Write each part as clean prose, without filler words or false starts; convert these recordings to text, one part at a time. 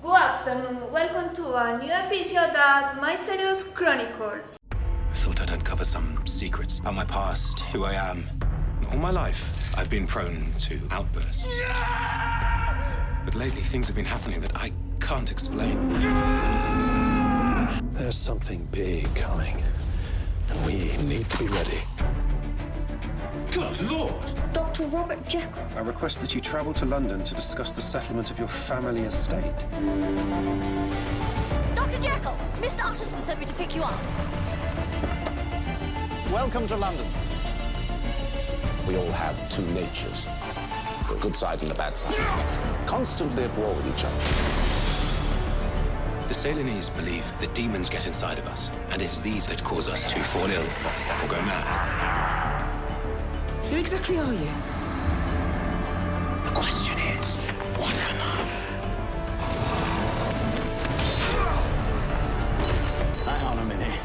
Good afternoon, welcome to a new episode of Mysterious Chronicles. I thought I'd uncover some secrets about my past, who I am. All my life, I've been prone to outbursts. But lately, things have been happening that I can't explain. There's something big coming, and we need to be ready. Good Lord! Dr. Robert Jekyll. I request that you travel to London to discuss the settlement of your family estate. Dr. Jekyll, Mr. Utterson sent me to pick you up. Welcome to London. We all have two natures, the good side and the bad side, constantly at war with each other. The Ceylonese believe that demons get inside of us, and it is these that cause us to fall ill or go mad. Who exactly are you? The question is, what am I? Hang on a minute.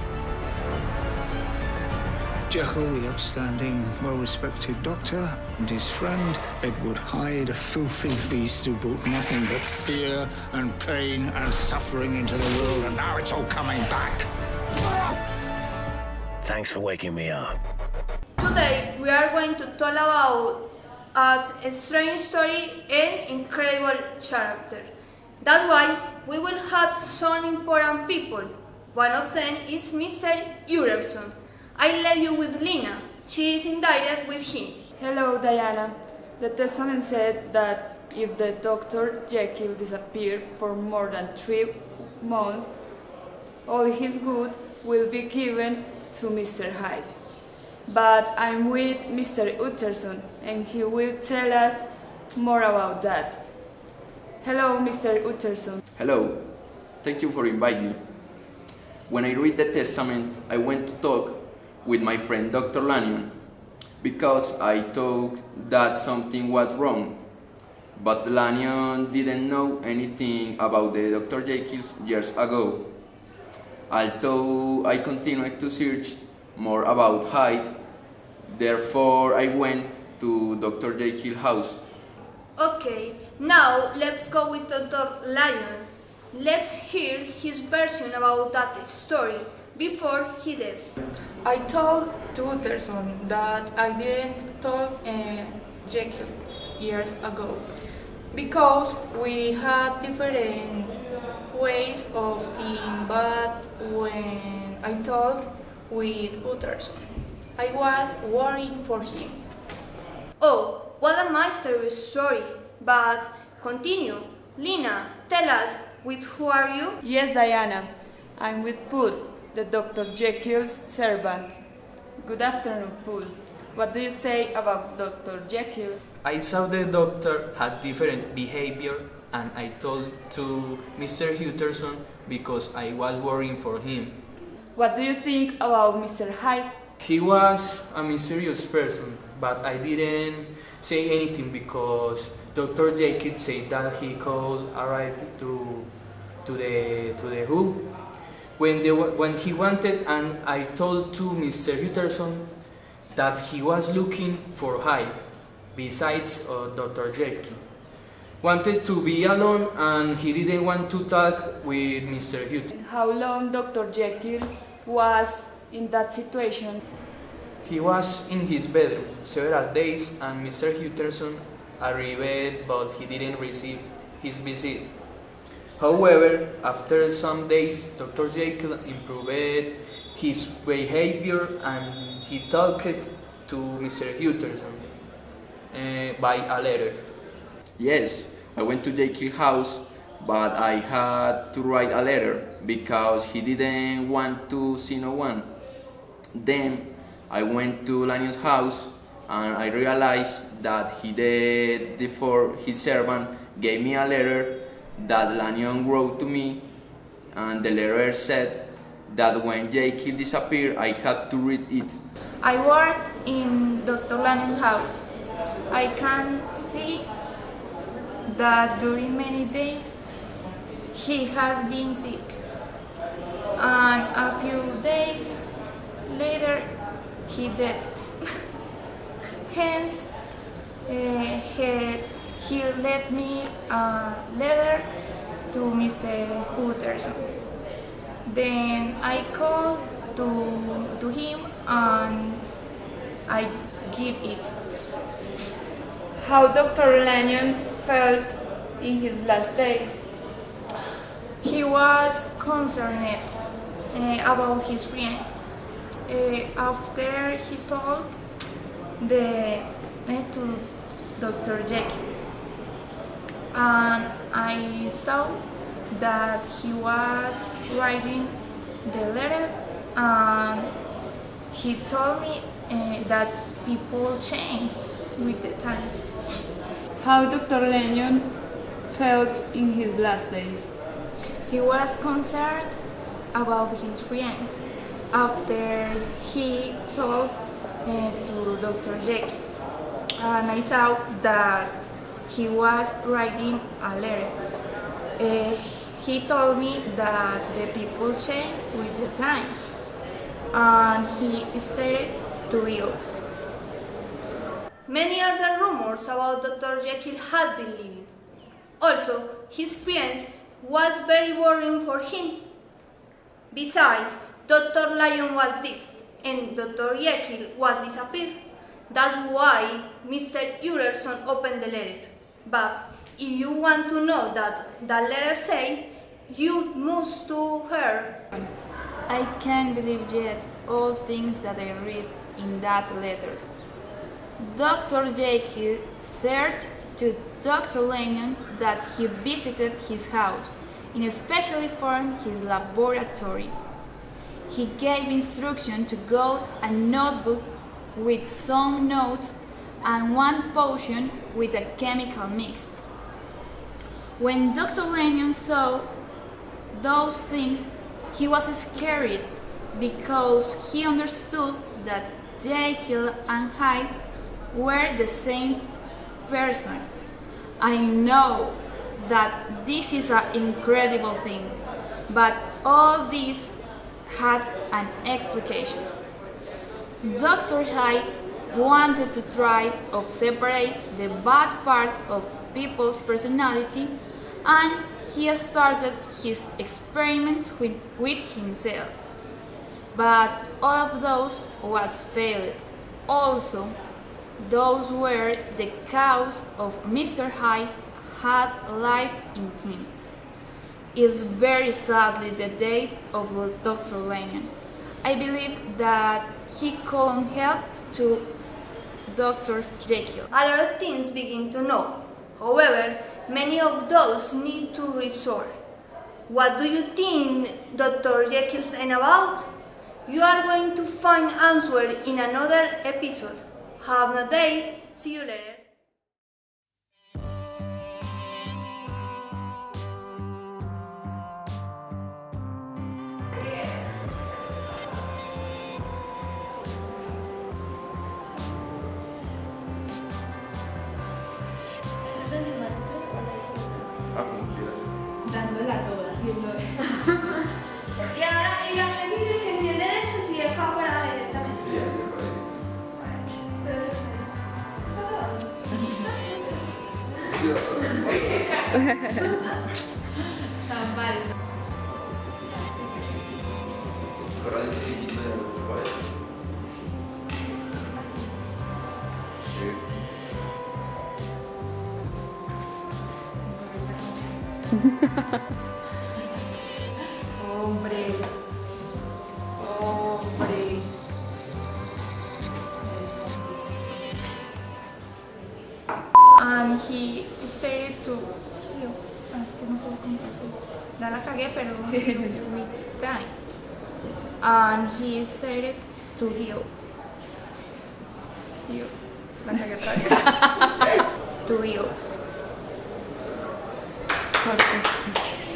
Jekyll, the upstanding, well-respected doctor, and his friend, Edward Hyde, a filthy beast who brought nothing but fear and pain and suffering into the world, and now it's all coming back. Thanks for waking me up. Today we are going to talk about a strange story and incredible character. That's why we will have some important people. One of them is Mr. Utterson. I leave you with Lina. She is in direct with him. Hello, Diana. The testament said that if the Dr. Jekyll disappeared for more than 3 months, all his goods will be given to Mr. Hyde. But I'm with Mr. Utterson, and he will tell us more about that. Hello, Mr. Utterson. Hello, thank you for inviting me. When I read the testament, I went to talk with my friend Dr. Lanyon because I thought that something was wrong. But Lanyon didn't know anything about the Dr. Jekyll's years ago. Although I continued to search more about Hyde, therefore I went to Dr. Jekyll's house. Okay, now let's go with Dr. Lyon. Let's hear his version about that story before he died. I told to Utterson that I didn't tell Jekyll years ago because we had different ways of thinking, but when I talked with Utterson, I was worrying for him. Oh, what a mysterious story. But continue. Lina, tell us, with who are you? Yes, Diana. I'm with Paul, the Dr. Jekyll's servant. Good afternoon, Paul. What do you say about Dr. Jekyll? I saw the doctor had different behavior and I told to Mr. Utterson because I was worrying for him. What do you think about Mr. Hyde? He was a mysterious person, but I didn't say anything because Dr. Jekyll said that he could arrive to the who when he wanted, and I told to Mr. Utterson that he was looking for Hyde besides Dr. Jekyll. Wanted to be alone and he didn't want to talk with Mr. Utterson. How long Dr. Jekyll was in that situation? He was in his bedroom several days and Mr. Utterson arrived, but he didn't receive his visit. However, after some days, Dr. Jekyll improved his behavior and he talked to Mr. Utterson by a letter. Yes, I went to Jekyll's house, but I had to write a letter because he didn't want to see no one. Then I went to Lanyon's house and I realized that he did before his servant gave me a letter that Lanyon wrote to me, and the letter said that when Jekyll disappeared, I had to read it. I work in Dr. Lanyon's house. I can see that during many days he has been sick, and a few days later he died. Hence, he left me a letter to Mr. Utterson. Then I called to him and I give it. How Dr. Lanyon felt in his last days. He was concerned about his friend. After he told to Dr. Jekyll, and I saw that he was writing the letter, and he told me that people change with the time. How Dr. Lanyon felt in his last days. He was concerned about his friend after he told to Dr. Jekyll, and I saw that he was writing a letter. He told me that the people change with the time, and he started to ill. Many other rumors about Dr. Jekyll had been living. Also, his friends was very worrying for him. Besides, Dr. Lyon was dead and Dr. Jekyll was disappeared. That's why Mr. Utterson opened the letter. But if you want to know that the letter said, you must to her. I can't believe yet all things that I read in that letter. Dr. Jekyll said to Dr. Lanyon that he visited his house, and especially for his laboratory. He gave instruction to go a notebook with some notes and one potion with a chemical mix. When Dr. Lanyon saw those things, he was scared because he understood that Jekyll and Hyde were the same person. I know that this is an incredible thing, but all this had an explication. Dr. Hyde wanted to try to separate the bad part of people's personality, and he started his experiments with himself. But all of those was failed. Also, those were the cause of Mr. Hyde had life in him. It's very sadly the death of Dr. Lanyon. I believe that he couldn't help to Dr. Jekyll. A lot of things begin to know. However, many of those need to resort. What do you think Dr. Jekyll's about? You are going to find answer in another episode. Have a nice day. See you later. Dándola toda, haciendo. Y ahora, y la clase dice que si es derecho, si es para directamente. Sí, ahí por ahí. Pero ¿se está grabando? Corral de visita de los cuales. Sí. Hombre. Hombre. And he started to heal. Es que no sé cómo se dice eso. Ya la cagué, pero with time. And he started to heal. Heal. La cagué otra vez. To heal.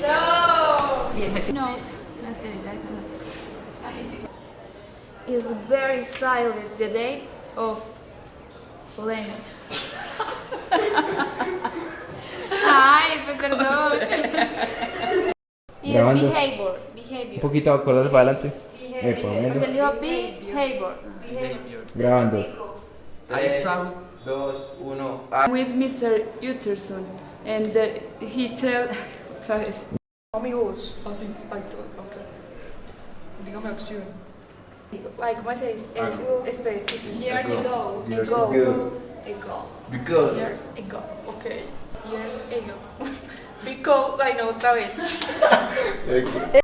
No! Note, is very silent the date of Lennon. Ay, perdón. Y el Grabando. behavior. Un poquito colas para adelante. Porque él dijo behavior. Grabando. 3, 2, 1. With Mr. Utterson, and he tell Otra vez. Amigos, así, ay, todo, ok. Dígame acción. Ay, ¿cómo se dice? Espere, Years ago. Ago. Because. Years ago, ok. Years ago. Because, ay no, otra vez. Okay.